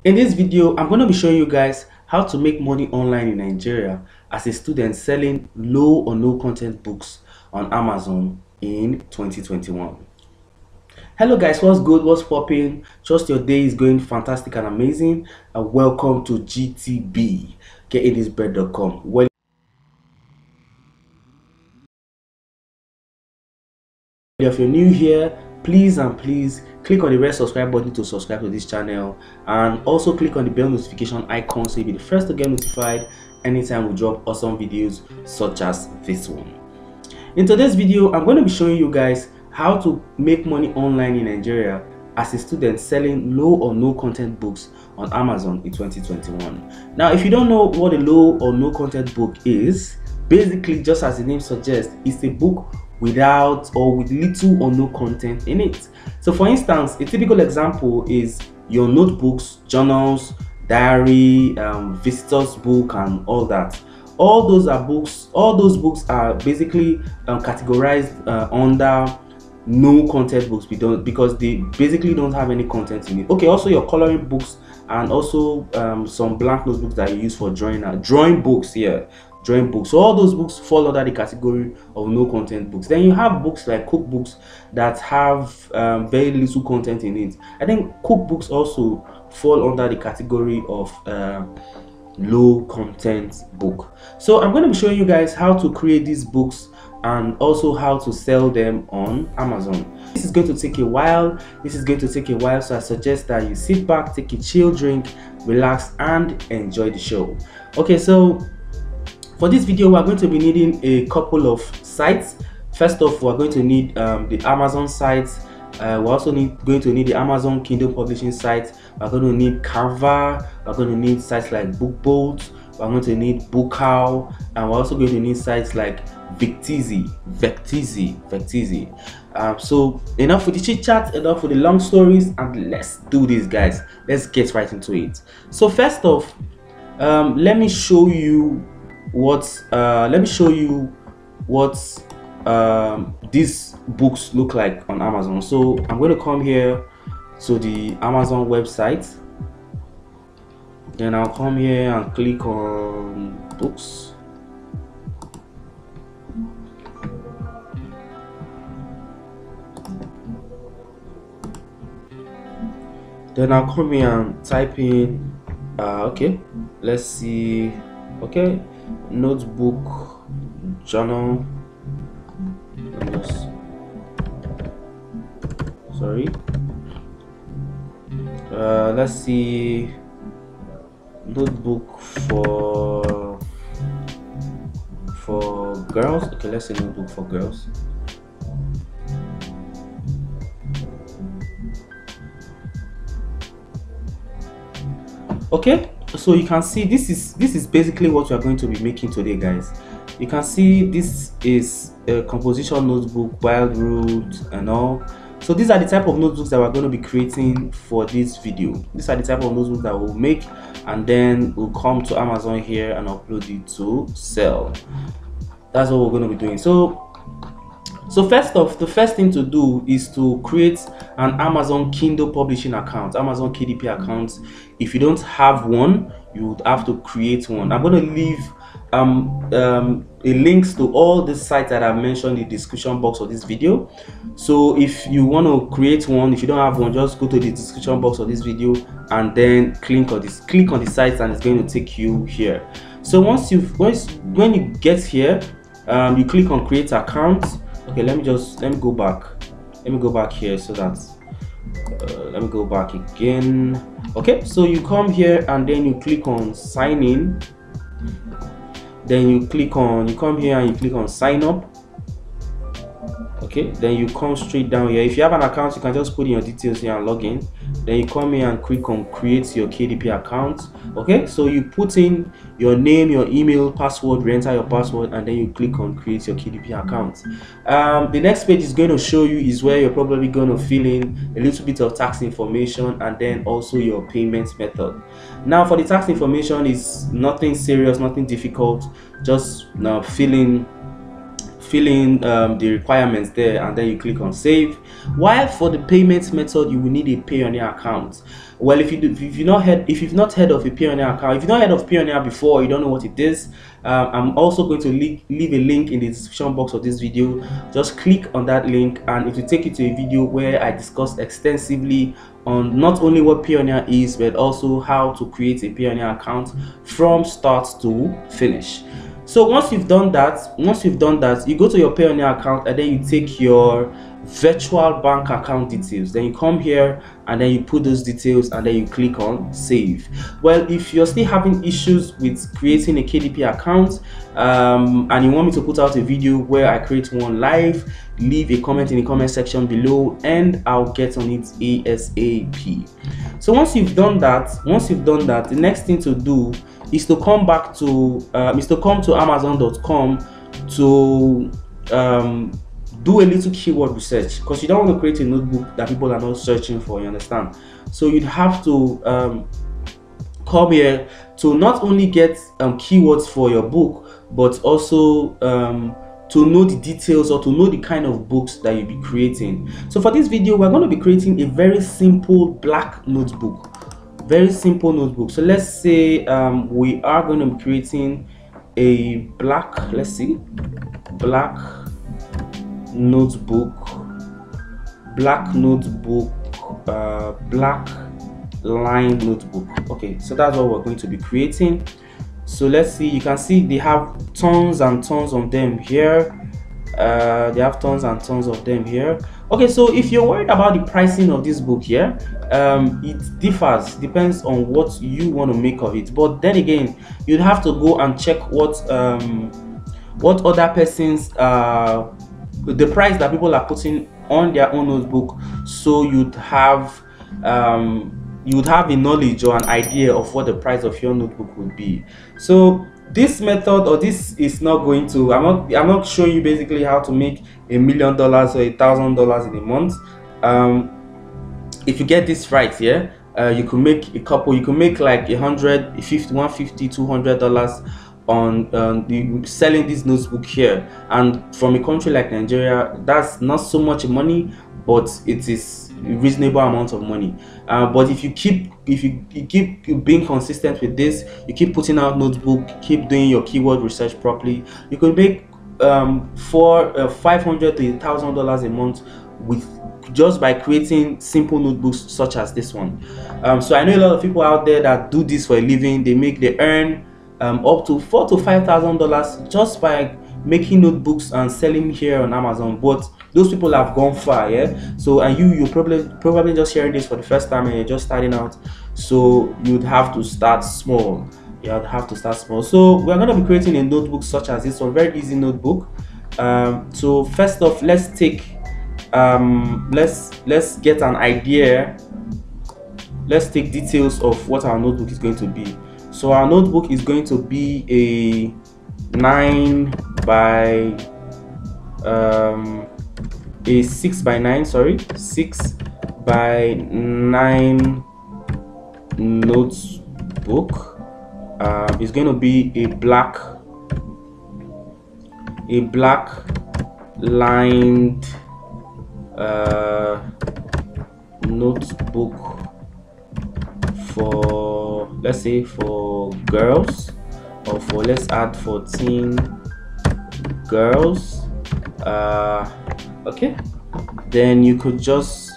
In this video, I'm going to be showing you guys how to make money online in Nigeria as a student selling low or no content books on Amazon in 2021. Hello guys, what's good, what's popping? Trust your day is going fantastic and amazing, and welcome to GTB, getithisbread.com. Well, if you're new here, please click on the red subscribe button to subscribe to this channel, and also click on the bell notification icon so you'll be the first to get notified anytime we drop awesome videos such as this one. In today's video, I'm going to be showing you guys how to make money online in Nigeria as a student selling low or no content books on Amazon in 2021. Now, if you don't know what a low or no content book is, basically, just as the name suggests, it's a book without or with little or no content in it. So for instance, a typical example is your notebooks, journals, diary, visitors book, and all that. All those books are basically categorized under no content books because they basically don't have any content in it. Okay, also your coloring books and also some blank notebooks that you use for drawing books here. Drawing books. So all those books fall under the category of no content books. Then you have books like cookbooks that have very little content in it. I think cookbooks also fall under the category of low content book. So I'm going to be showing you guys how to create these books and also how to sell them on Amazon. This is going to take a while. So I suggest that you sit back, take a chill drink, relax, and enjoy the show. Okay, so for this video, we're going to be needing a couple of sites. First off, we're going to need the Amazon site. We're also going to need the Amazon Kindle publishing site. We're going to need Canva. We're going to need sites like BookBolt. We're going to need Bookowl, and we're also going to need sites like Vecteezy. So enough with the chit chat, enough with the long stories, and let's do this, guys. Let's get right into it. So first off, let me show you what these books look like on Amazon. So I'm going to come here to the Amazon website, then I'll come here and click on books. Then I'll come here and type in okay, let's see. Okay, notebook, journal, let's see, notebook for girls. Okay, let's say notebook for girls. Okay, so you can see this is basically what we are going to be making today, guys. You can see this is a composition notebook, wild root, and all. So these are the type of notebooks that we're going to be creating for this video. These are the type of notebooks that we'll make, and then we'll come to Amazon here and upload it to sell. That's what we're going to be doing. So first off, the first thing to do is to create an Amazon Kindle publishing account, Amazon KDP account. If you don't have one, you would have to create one. I'm going to leave links to all the sites that I've mentioned in the description box of this video. So if you want to create one, if you don't have one, just go to the description box of this video and then click on the sites, and it's going to take you here. So when you get here, you click on create account. Okay, let me go back here so that let me go back again. Okay, so you come here and then you click on sign in, then you come here and you click on sign up. Okay, then you come straight down here. If you have an account, you can just put in your details here and log in. Then you come here and click on create your KDP account. Okay, so you put in your name, your email, password, re-enter your password, and then you click on create your KDP account. The next page is going to show you is where you're probably going to fill in a little bit of tax information and then also your payment method. Now for the tax information, is nothing serious, nothing difficult. Just fill in the requirements there, and then you click on save. While for the payment method, you will need a Payoneer account. Well, if you've not heard of a Payoneer account, if you've not heard of Payoneer before, you don't know what it is. I'm also going to leave a link in the description box of this video. Just click on that link and it will take you to a video where I discuss extensively on not only what Payoneer is, but also how to create a Payoneer account from start to finish. So once you've done that, you go to your Payoneer account and then you take your virtual bank account details. Then you come here and then you put those details and then you click on save. Well, if you're still having issues with creating a KDP account and you want me to put out a video where I create one live, leave a comment in the comment section below and I'll get on it ASAP. So once you've done that, the next thing to do is to come back to Amazon.com to do a little keyword research, because you don't want to create a notebook that people are not searching for, you understand? So you'd have to come here to not only get keywords for your book, but also to know the details or to know the kind of books that you'll be creating. So for this video, we're going to be creating a very simple black notebook. Very simple notebook. So let's say we are going to be creating a black, black notebook, black line notebook. Okay, so that's what we're going to be creating. So let's see, you can see they have tons and tons of them here. They have tons and tons of them here. Okay, so if you're worried about the pricing of this book here, it depends on what you want to make of it. But then again, you'd have to go and check what other persons the price that people are putting on their own notebook, so you'd have a knowledge or an idea of what the price of your notebook would be. So this method, or this is not going to, I'm not showing you basically how to make $1 million or $1,000 in a month. If you get this right here, you can make a couple, you can make like $150, $150, $200 on selling this notebook here. And from a country like Nigeria, that's not so much money, but it is a reasonable amount of money. But if you keep being consistent with this, you keep putting out notebook, keep doing your keyword research properly, you could make $500 to $1,000 a month with just by creating simple notebooks such as this one. So I know a lot of people out there that do this for a living. They earn up to $4,000 to $5,000 just by making notebooks and selling here on Amazon. But those people have gone far, yeah. So and you're probably just hearing this for the first time and you're just starting out, so you'd have to start small. So we're going to be creating a notebook such as this one, very easy notebook. So first off, let's get an idea. Let's take details of what our notebook is going to be. So our notebook is going to be a 6 by 9 notebook. It's going to be a black lined notebook for, let's say, for girls, or for, let's add 14 girls. Okay, then you could just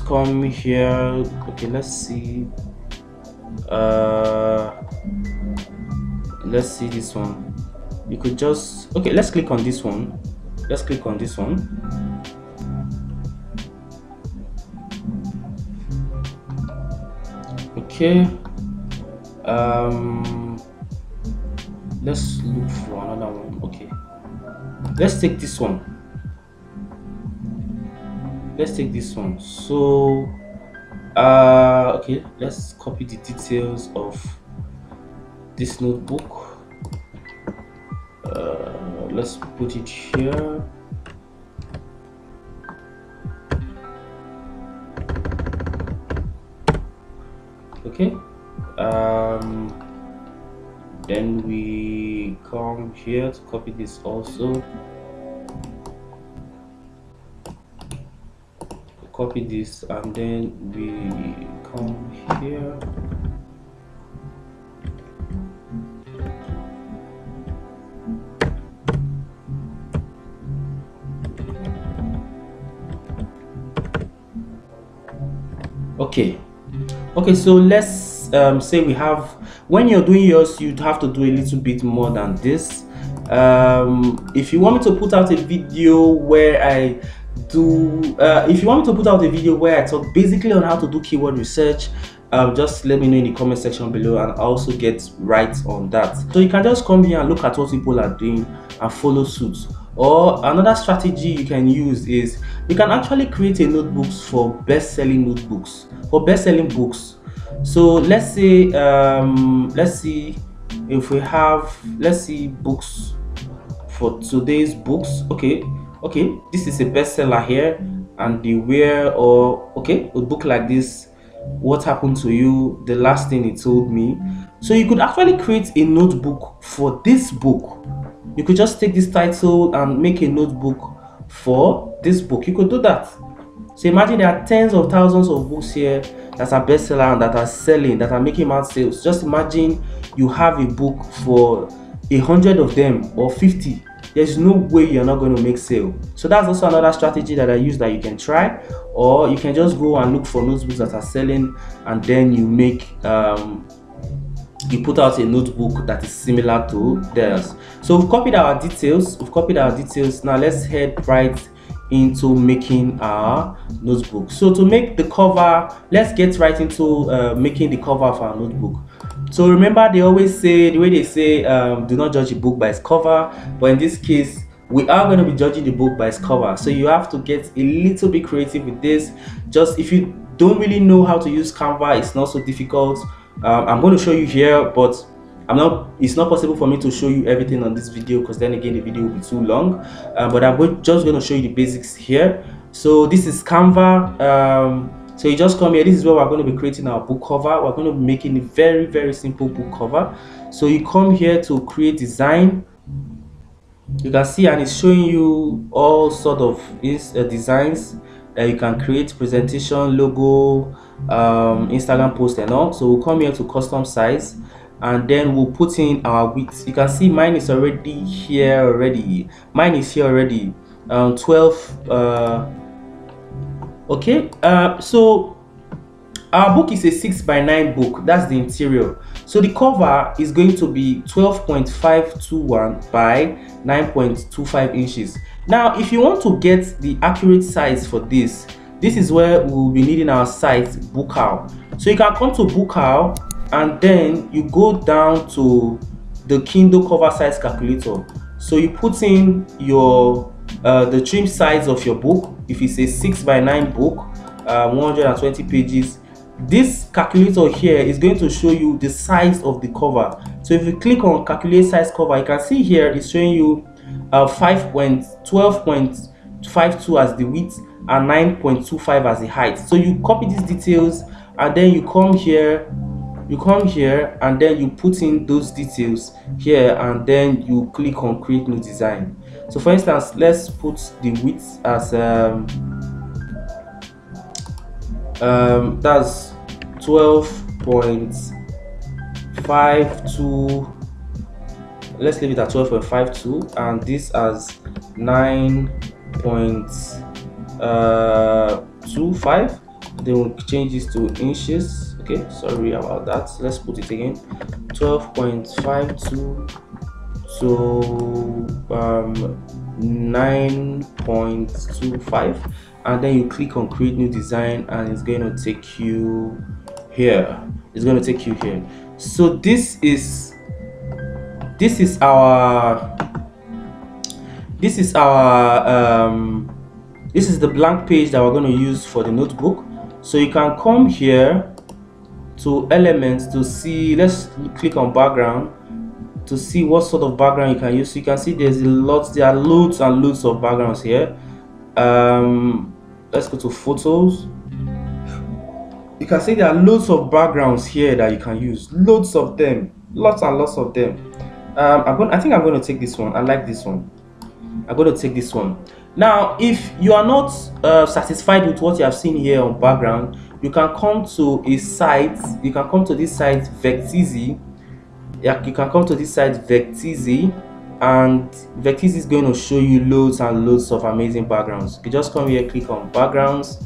come here. Okay, let's see this one. You could just, okay, let's click on this one. Okay, let's look for another one. Okay, let's take this one. So okay, let's copy the details of this notebook. Let's put it here. Okay, then we come here to copy this also. copy this, and then we come here. Okay, so let's say we have, when you're doing yours, you'd have to do a little bit more than this. If you want me to put out a video where I talk basically on how to do keyword research, just let me know in the comment section below, and also get right on that. So you can just come here and look at what people are doing and follow suit. Or another strategy you can use is you can actually create a notebooks for best-selling notebooks, for best-selling books. So let's say let's see if we have, let's see, books for today's books. Okay, this is a bestseller here, and the where, or okay, a book like this, what happened to you, the last thing it told me. So you could actually create a notebook for this book. You could just take this title and make a notebook for this book. You could do that. So imagine there are tens of thousands of books here that are bestseller and that are selling, that are making mad sales. Just imagine you have a book for 100 of them or 50. There's no way you're not going to make sale. So that's also another strategy that I use that you can try. Or you can just go and look for notebooks that are selling, and then you make you put out a notebook that is similar to theirs. So we've copied our details. Now let's head right into making our notebook. So to make the cover, let's get right into making the cover of our notebook. So remember, they always say, the way they say, do not judge a book by its cover, but in this case we are going to be judging the book by its cover. So you have to get a little bit creative with this. Just if you don't really know how to use Canva, it's not so difficult. I'm going to show you here, but it's not possible for me to show you everything on this video, because then again the video will be too long. But I'm just going to show you the basics here. So this is Canva. So you just come here. This is where we're going to be creating our book cover. We're going to be making a very, very simple book cover. So you come here to create design. You can see, and it's showing you all sort of designs that you can create: presentation, logo, Instagram post and all. So we'll come here to custom size, and then we'll put in our width. You can see mine is already here already. 12. Okay, so our book is a 6x9 book. That's the interior. So the cover is going to be 12.521 by 9.25 inches. Now if you want to get the accurate size for this is where we'll be needing our site Bookowl. So you can come to Bookowl, and then you go down to the Kindle cover size calculator. So you put in your the trim size of your book. If it's a 6x9 book, 120 pages, this calculator here is going to show you the size of the cover. So if you click on calculate size cover, you can see here it's showing you 12.52 as the width and 9.25 as the height. So you copy these details, and then you come here, and then you put in those details here, and then you click on create new design. So for instance, let's put the width as that's 12.52. let's leave it at 12.52, and this as 9.25. then we'll change this to inches. Okay, sorry about that. Let's put it again, 12.52 to 9.25, and then you click on create new design, and it's going to take you here. So this is the blank page that we're going to use for the notebook. So you can come here to elements to see, let's click on background to see what sort of background you can use. So you can see there are loads and loads of backgrounds here. Let's go to photos. You can see there are loads of backgrounds here that you can use, loads of them, lots and lots of them. I think I'm going to take this one. I like this one. I'm going to take this one. Now, if you are not satisfied with what you have seen here on background, you can come to a site. You can come to this site Vecteezy. Yeah, you can come to this site Vecteezy, and Vecteezy is going to show you loads and loads of amazing backgrounds. You just come here, click on backgrounds,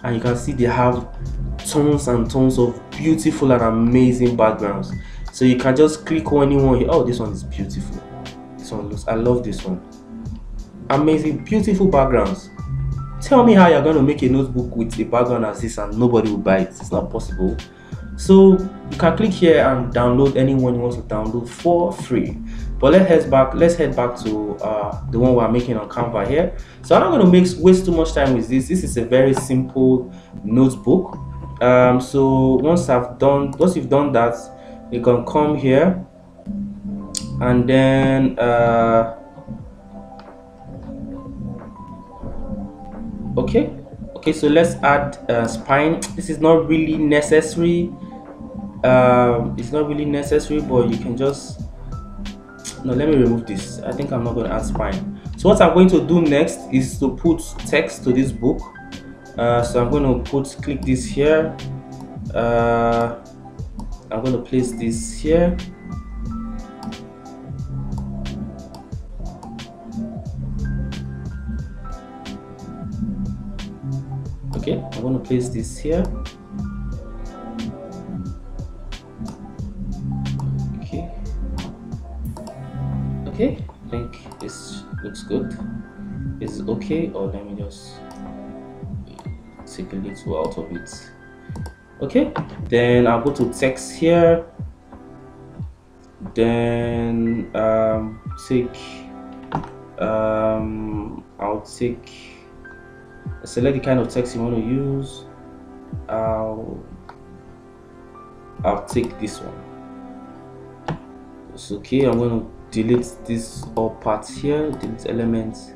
and you can see they have tons and tons of beautiful and amazing backgrounds. So you can just click on anyone here. Oh, this one is beautiful. This one looks, I love this one. Amazing, beautiful backgrounds. Tell me how you're going to make a notebook with a background as this and nobody will buy it. It's not possible. So you can click here and download anyone you want to download for free. But let's head back to the one we're making on Canva here. So I'm not going to waste too much time with this. This is a very simple notebook. So once you've done that, you can come here and then okay, so let's add spine. This is not really necessary. It's not really necessary, but you can just, no, let me remove this. I think I'm not going to add spine. So what I'm going to do next is to put text to this book. So I'm going to click this here. I'm going to place this here. Okay, I'm going to place this here. Okay, I think this looks good. Is it okay, or let me just take a little out of it. Okay, then I'll go to text here. Then I'll select the kind of text you want to use. I'll take this one. It's okay. I'm going to delete this all parts here, delete elements.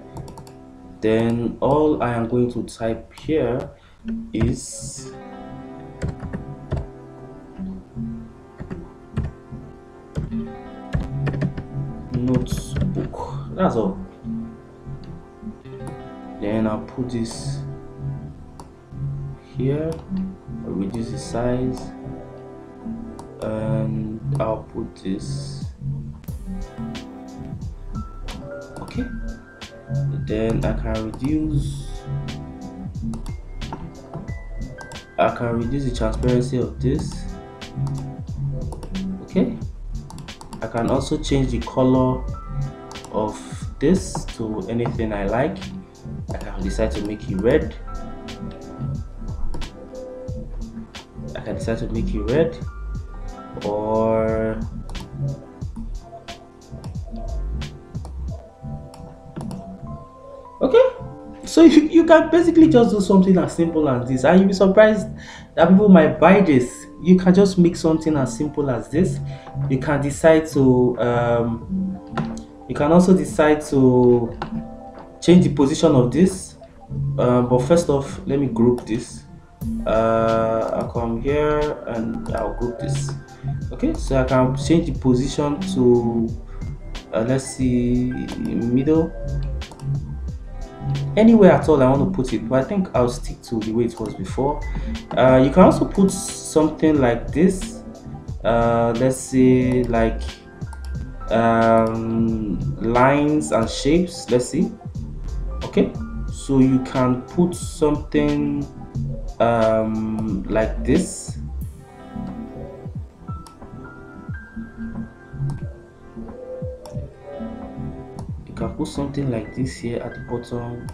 Then all I am going to type here is notebook. That's all. Then I'll put this here, I'll reduce the size, and I'll put this. Okay, then I can reduce the transparency of this. Okay, I can also change the color of this to anything I like. I can decide to make it red. I can decide to make it red, or okay. So you can basically just do something as simple as this, and you'll be surprised that people might buy this. You can just make something as simple as this. You can decide to you can also decide to change the position of this, but first off, let me group this. I'll come here and I'll group this. Okay, so I can change the position to let's see, middle, anywhere at all I want to put it, but I think I'll stick to the way it was before. You can also put something like this, let's say like lines and shapes. Let's see. Okay, so you can put something like this. You can put something like this here at the bottom.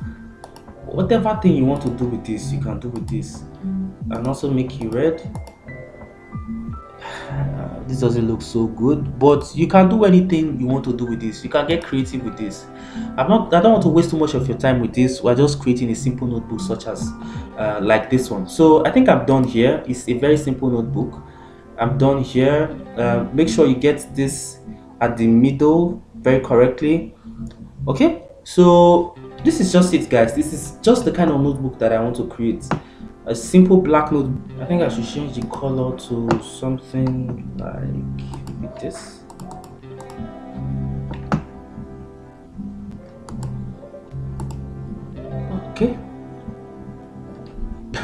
Whatever thing you want to do with this, you can do with this, and also make it red. This doesn't look so good, but you can do anything you want to do with this. You can get creative with this. I don't want to waste too much of your time with this. We're just creating a simple notebook such as like this one. So I think I'm done here. It's a very simple notebook. I'm done here. Make sure you get this at the middle very correctly. Okay, so this is just it, guys. This is just the kind of notebook that I want to create. A simple black note. I think I should change the color to something like this. Okay.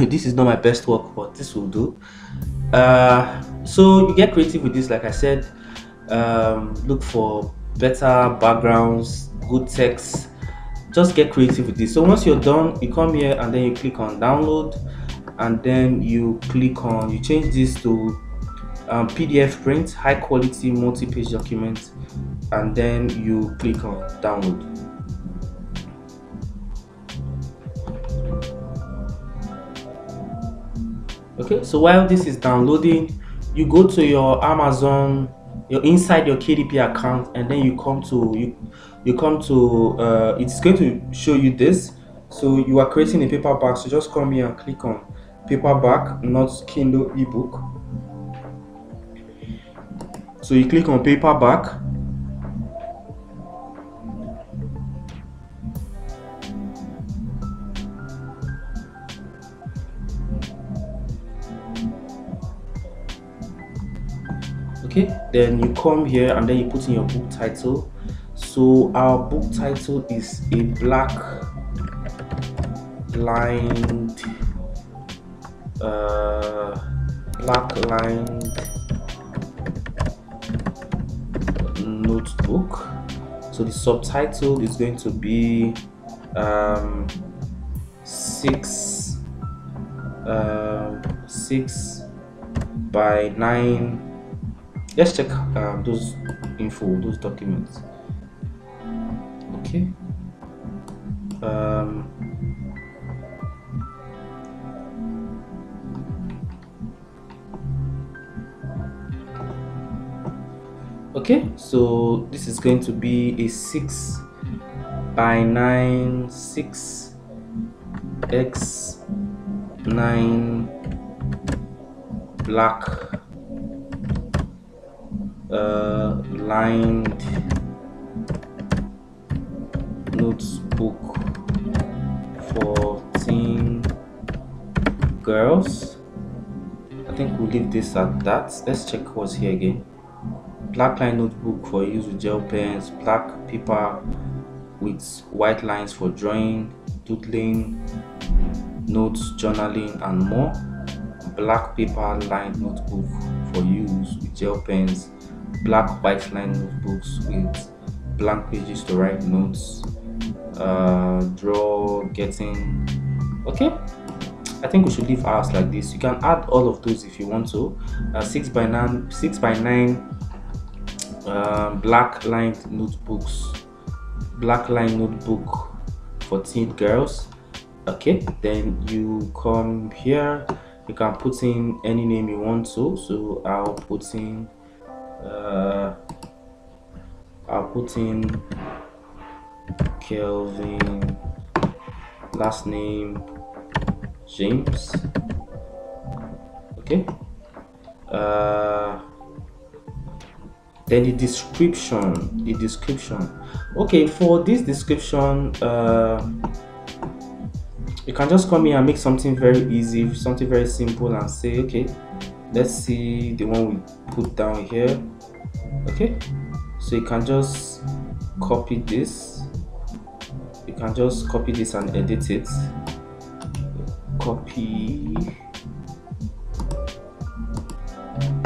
This is not my best work, but this will do. So you get creative with this, like I said. Look for better backgrounds, good text. Just get creative with this. So once you're done, you come here and then you click on download, and then you change this to PDF print, high quality multi-page document, and then you click on download. Okay, so while this is downloading, you go to your Amazon, you're inside your KDP account, and then you come to it's going to show you this. So you are creating a paperback, so just come here and click on paperback, not Kindle ebook. So you click on paperback. Okay, then you come here and then you put in your book title. So our book title is a black lined notebook. So the subtitle is going to be 6 by 9. Let's check those documents. Okay. Okay, so this is going to be a 6 by 9, 6x9 black lined notebook for teen girls. I think we'll leave this at that. Let's check what's here again. Black line notebook for use with gel pens, black paper with white lines for drawing, doodling, notes, journaling, and more. Black paper lined notebook for use with gel pens, black white line notebooks with blank pages to write notes, draw, getting. Okay, I think we should leave ours like this. You can add all of those if you want to. 6 by 9 black lined notebooks, black line notebook for teen girls. Okay, then you come here, you can put in any name you want to. So I'll put in Kelvin, last name James. Okay, then the description. Okay, for this description, you can just come here and make something very easy, something very simple, and say, okay, let's see the one we put down here. Okay, so you can just copy this, and edit it. Copy,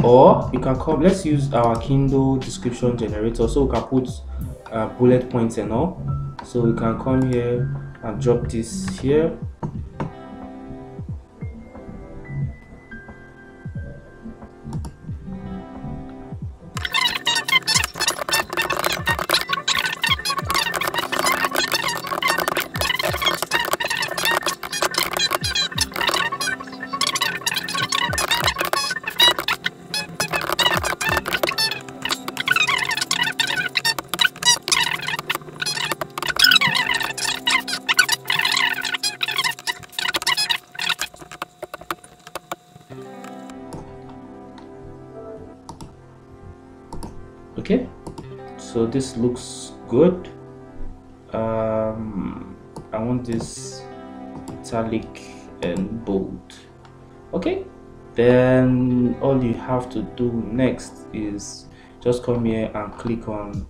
or you can come, let's use our Kindle description generator, so we can put bullet points and all. So we can come here and drop this here. Okay, so this looks good. I want this italic and bold. Okay, then all you have to do next is just come here and click on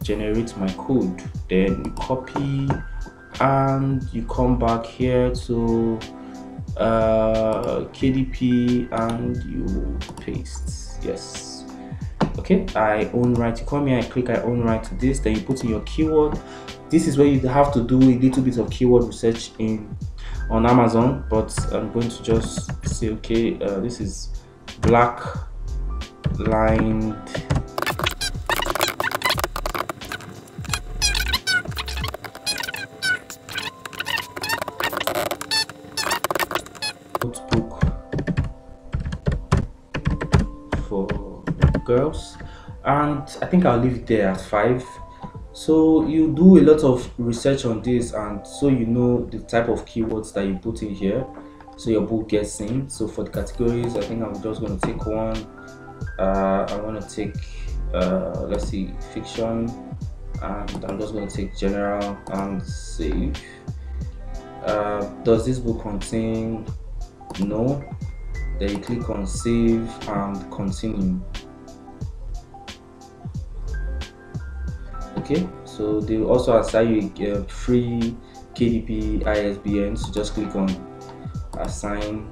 generate my code. Then you copy and you come back here to KDP and you paste. Yes, okay. I own right. You come here and click I own right to this, then you put in your keyword. This is where you have to do a little bit of keyword research on Amazon, but I'm going to just say okay, this is black lined notebook for girls, and I think I'll leave it there at 5. So you do a lot of research on this, and so you know the type of keywords that you put in here, so your book gets seen. So for the categories, I think I'm just going to take one. I'm going to take let's see, fiction, and I'm just going to take general and save. Does this book contain? No. Then you click on save and continue. Okay, so they will also assign you a free KDP ISBN, so just click on assign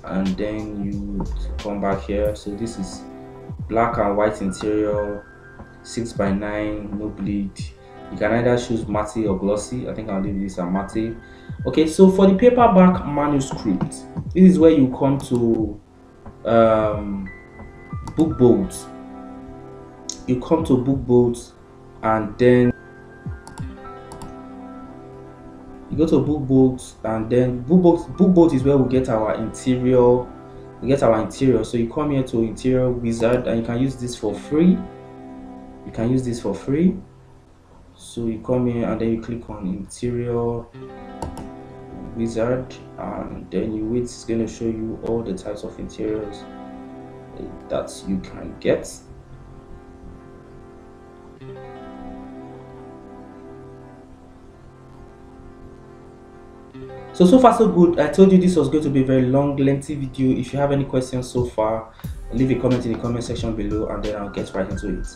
and then you come back here. So this is black and white interior, 6x9, no bleed. You can either choose matte or glossy. I think I'll leave this at matte. Okay, so for the paperback manuscript, this is where you come to book bold. You come to book bold and then you go to book bold, and then book bold is where we get our interior. So you come here to interior wizard, and you can use this for free. So you come here and then you click on interior wizard, and then you wait. It's going to show you all the types of interiors that you can get. So far so good. I told you this was going to be a very long, lengthy video. If you have any questions so far, leave a comment in the comment section below, and then I'll get right into it.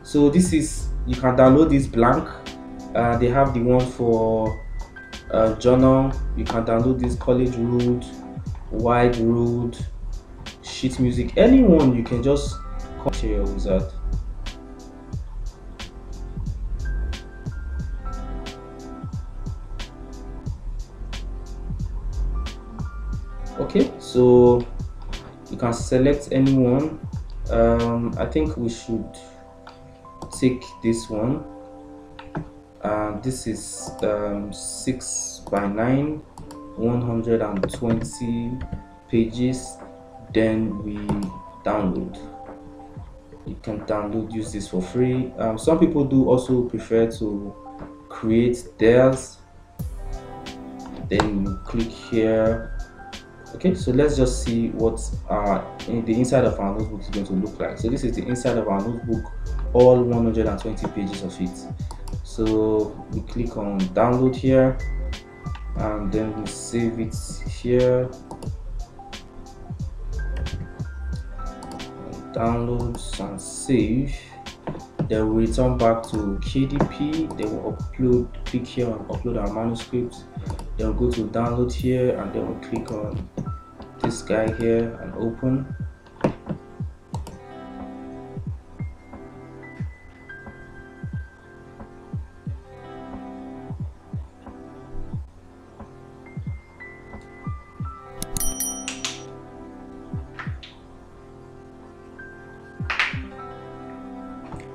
So this is, you can download this blank. They have the one for journal. You can download this college road, wide road, sheet music, anyone. You can just come to your wizard. Okay, so you can select anyone. I think we should take this one. This is 6x9, 120 pages. Then we download. You can download, use this for free. Some people do also prefer to create theirs. Then you click here. Okay, so let's just see what in the inside of our notebook is going to look like. So this is the inside of our notebook, all 120 pages of it. So we click on download here, and then we save it here. Downloads and save. Then we return back to KDP. Then we'll click here on upload our manuscript. Then we'll go to download here, and then we'll click on this guy here and open.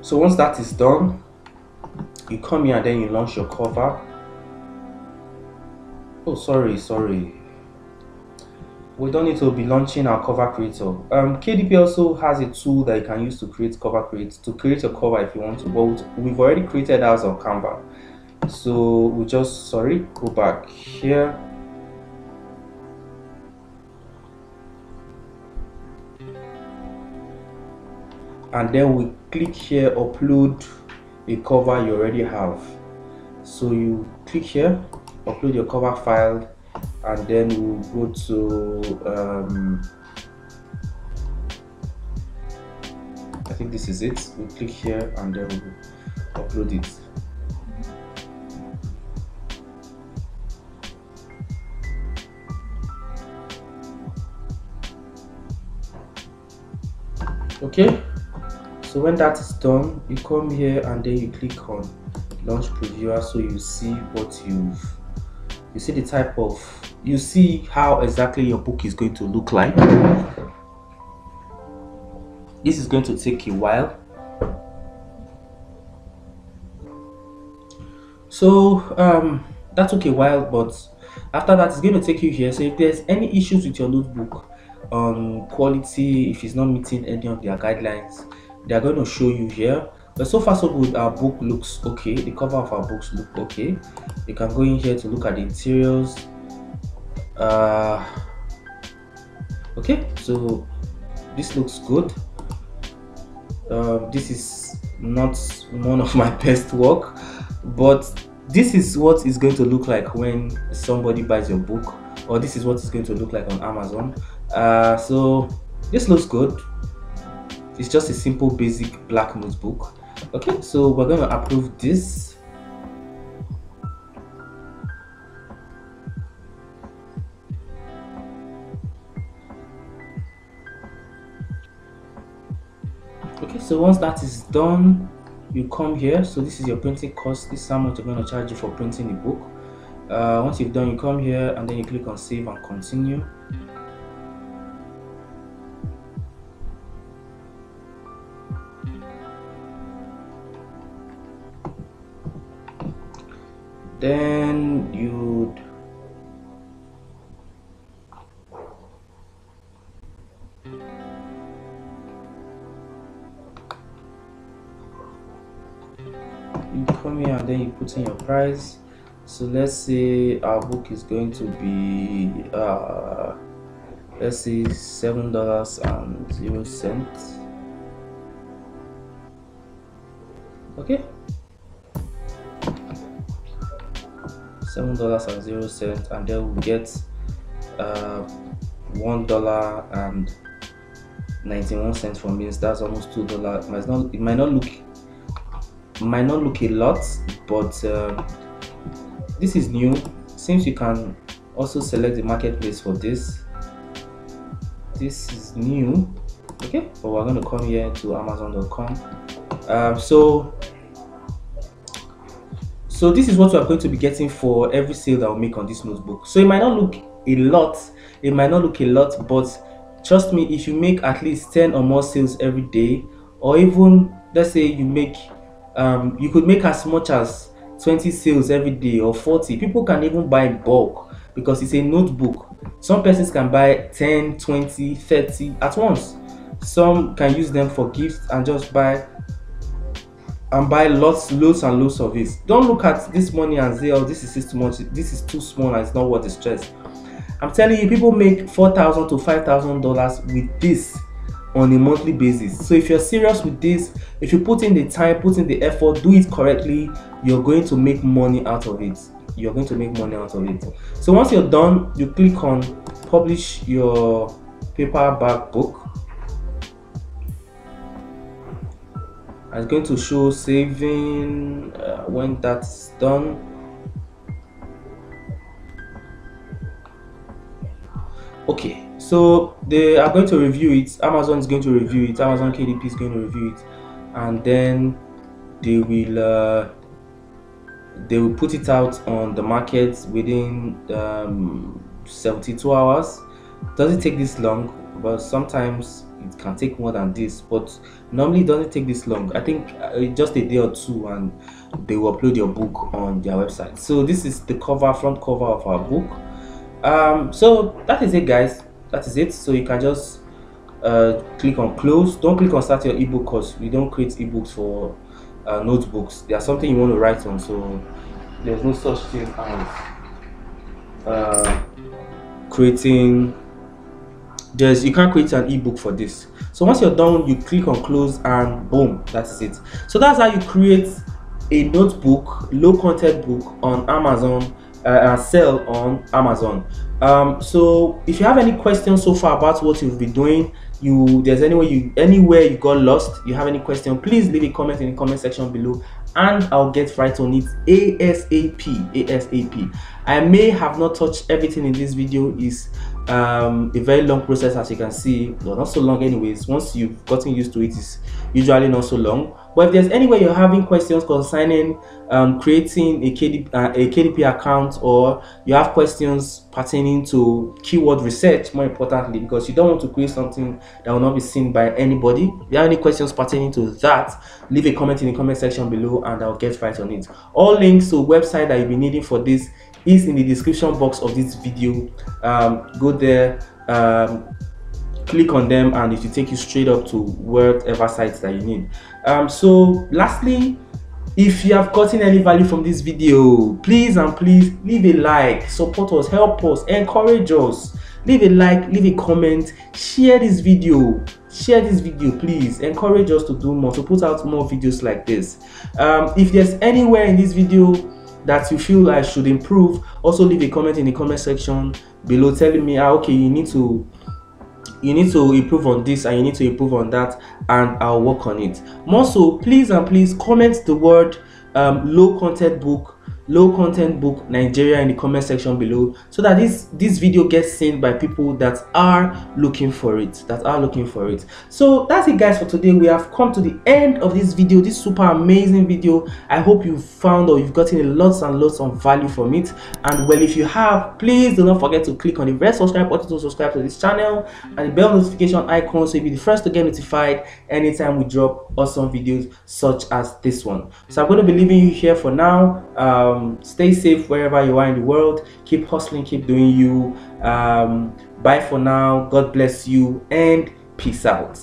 So once that is done, you come here and then you launch your cover. Oh, sorry, we don't need to be launching our cover creator. KDP also has a tool that you can use to create cover to create a cover if you want to, but we've already created ours on Canva. So we just go back here. And then we click here, upload a cover you already have. So you click here, upload your cover file, and then we'll go to I think this is it. We click here and then we'll upload it. Okay, so when that is done, you come here and then you click on launch previewer, so you see what you see the type of, you see how exactly your book is going to look like. This is going to take a while. So that took a while, but after that it's going to take you here. So if there's any issues with your notebook on quality, if it's not meeting any of their guidelines, they're going to show you here. But so far so good, our book looks okay. The cover of our books look okay. You can go in here to look at the interiors. Okay, so this looks good. This is not one of my best work, but this is what it's going to look like when somebody buys your book, or this is what it's going to look like on Amazon. So this looks good. It's just a simple basic black notebook. Okay, so we're going to approve this. Okay, so once that is done, you come here. So this is your printing cost. This is how much they're going to charge you for printing the book. Once you've done, you come here and then you click on save and continue. Then you'd come here and then you put in your price. So let's say our book is going to be let's say $7.00. Okay, $7.00, and then we'll get $1.91 from this. That's almost $2. It might not look a lot, but this is new. Since you can also select the marketplace for this is new. Okay, but we're going to come here to amazon.com. So this is what we are going to be getting for every sale that we make on this notebook. So it might not look a lot, but trust me, if you make at least 10 or more sales every day, or even let's say you make you could make as much as 20 sales every day or 40. People can even buy in bulk because it's a notebook. Some persons can buy 10, 20, 30 at once. Some can use them for gifts and just buy loads and loads of it. Don't look at this money and say, oh, this is too much, this is too small, and it's not worth the stress. I'm telling you, people make $4,000 to $5,000 with this on a monthly basis. So if you're serious with this, if you put in the time, put in the effort, do it correctly, you're going to make money out of it. So once you're done, you click on publish your paperback book. It's going to show saving when that's done. Okay, so they are going to review it. Amazon is going to review it. Amazon KDP is going to review it, and then they will put it out on the market within 72 hours. Doesn't take this long, but sometimes it can take more than this, but normally it doesn't take this long. I think just a day or two and they will upload your book on their website. So this is the front cover of our book. So that is it, guys. That is it. So you can just click on close. Don't click on start your ebook, because we don't create ebooks for notebooks. There's something you want to write on, so there's no such thing as creating. You can't create an ebook for this. So once you're done, you click on close and boom, that's it. So that's how you create a notebook, low content book on Amazon and sell on Amazon. So if you have any questions so far about what you've been doing, there's anywhere you got lost, you have any question, please leave a comment in the comment section below and I'll get right on it ASAP. I may have not touched everything in this video. Is a very long process, as you can see. Well, not so long anyways. Once you've gotten used to it, it's usually not so long. But if there's anywhere you're having questions concerning creating a KDP account, or you have questions pertaining to keyword research, more importantly, because you don't want to create something that will not be seen by anybody. If you have any questions pertaining to that, leave a comment in the comment section below and I'll get right on it. All links to website that you'll be needing for this is in the description box of this video. Go there, click on them, and it will take you straight up to whatever sites that you need. So lastly, if you have gotten any value from this video, please and please leave a like, support us, help us, encourage us. Leave a like, leave a comment, share this video, please. Encourage us to do more, to put out more videos like this. If there's anywhere in this video that you feel I should improve, also leave a comment in the comment section below telling me, okay, you need to improve on this and you need to improve on that, and I'll work on it. More so, please and please comment the word low content book Nigeria in the comment section below, so that this video gets seen by people that are looking for it, So that's it, guys, for today. We have come to the end of this video, this super amazing video. I hope you found or you've gotten lots and lots of value from it. And well, if you have, please do not forget to click on the red subscribe button to subscribe to this channel, and the bell notification icon so you'll be the first to get notified anytime we drop awesome videos such as this one. So I'm going to be leaving you here for now. Stay safe wherever you are in the world. Keep hustling, keep doing you. Bye for now. God bless you and peace out.